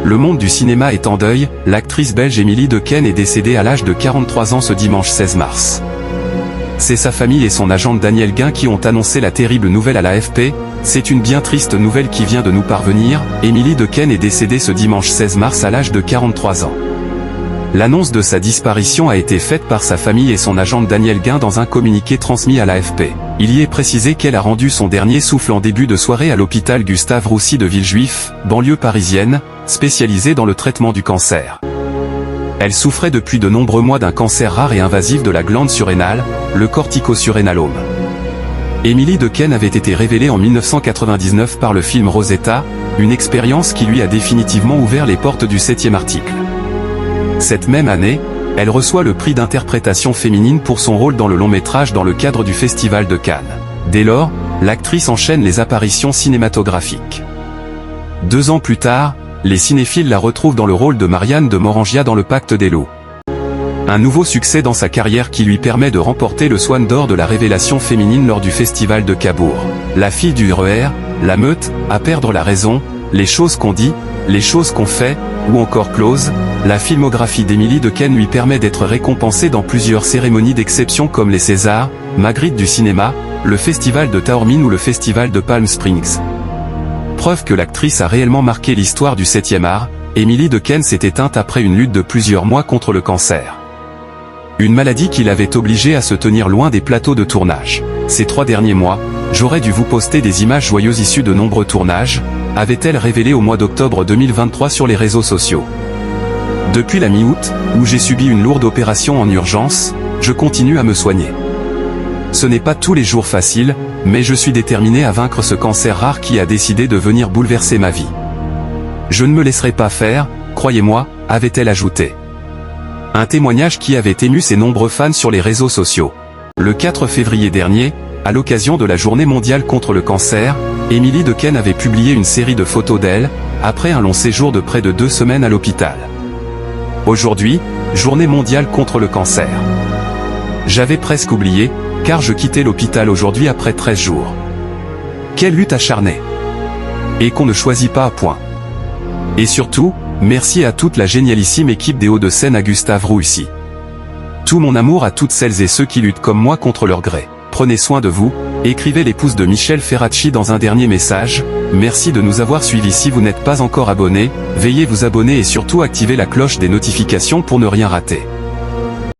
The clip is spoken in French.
Le monde du cinéma est en deuil, l'actrice belge Émilie Dequesne est décédée à l'âge de 43 ans ce dimanche 16 mars. C'est sa famille et son agente Danielle Guin qui ont annoncé la terrible nouvelle à l'AFP. C'est une bien triste nouvelle qui vient de nous parvenir. Émilie Dequesne est décédée ce dimanche 16 mars à l'âge de 43 ans. L'annonce de sa disparition a été faite par sa famille et son agente Danielle Guin dans un communiqué transmis à l'AFP. Il y est précisé qu'elle a rendu son dernier souffle en début de soirée à l'hôpital Gustave Roussy de Villejuif, banlieue parisienne, spécialisé dans le traitement du cancer. Elle souffrait depuis de nombreux mois d'un cancer rare et invasif de la glande surrénale, le corticosurrénalome. Émilie Dequesne avait été révélée en 1999 par le film Rosetta, une expérience qui lui a définitivement ouvert les portes du 7e article. Cette même année, elle reçoit le prix d'interprétation féminine pour son rôle dans le long-métrage dans le cadre du Festival de Cannes. Dès lors, l'actrice enchaîne les apparitions cinématographiques. 2 ans plus tard, les cinéphiles la retrouvent dans le rôle de Marianne de Morangia dans Le Pacte des loups. Un nouveau succès dans sa carrière qui lui permet de remporter le Swan d'or de la révélation féminine lors du Festival de Cabourg. La fille du RER, La Meute, À perdre la raison, Les choses qu'on dit, Les choses qu'on fait, ou encore Close, la filmographie d'Émilie Dequesne lui permet d'être récompensée dans plusieurs cérémonies d'exception comme les Césars, Magritte du cinéma, le Festival de Taormine ou le Festival de Palm Springs. Preuve que l'actrice a réellement marqué l'histoire du 7e art, Émilie Dequesne s'est éteinte après une lutte de plusieurs mois contre le cancer. Une maladie qui l'avait obligée à se tenir loin des plateaux de tournage. Ces 3 derniers mois, j'aurais dû vous poster des images joyeuses issues de nombreux tournages, avait-elle révélé au mois d'octobre 2023 sur les réseaux sociaux. Depuis la mi-août, où j'ai subi une lourde opération en urgence, je continue à me soigner. Ce n'est pas tous les jours facile, mais je suis déterminé à vaincre ce cancer rare qui a décidé de venir bouleverser ma vie. Je ne me laisserai pas faire, croyez-moi, avait-elle ajouté. Un témoignage qui avait ému ses nombreux fans sur les réseaux sociaux. Le 4 février dernier, à l'occasion de la Journée mondiale contre le cancer, Émilie Dequesne avait publié une série de photos d'elle, après un long séjour de près de 2 semaines à l'hôpital. Aujourd'hui, Journée mondiale contre le cancer. J'avais presque oublié, car je quittais l'hôpital aujourd'hui après 13 jours. Quelle lutte acharnée! Et qu'on ne choisit pas à point. Et surtout, merci à toute la génialissime équipe des Hauts-de-Seine à Gustave Roussy. Tout mon amour à toutes celles et ceux qui luttent comme moi contre leur gré. Prenez soin de vous, écrivait l'épouse de Michel Ferracci dans un dernier message. Merci de nous avoir suivis. Si vous n'êtes pas encore abonné, veuillez vous abonner et surtout activer la cloche des notifications pour ne rien rater.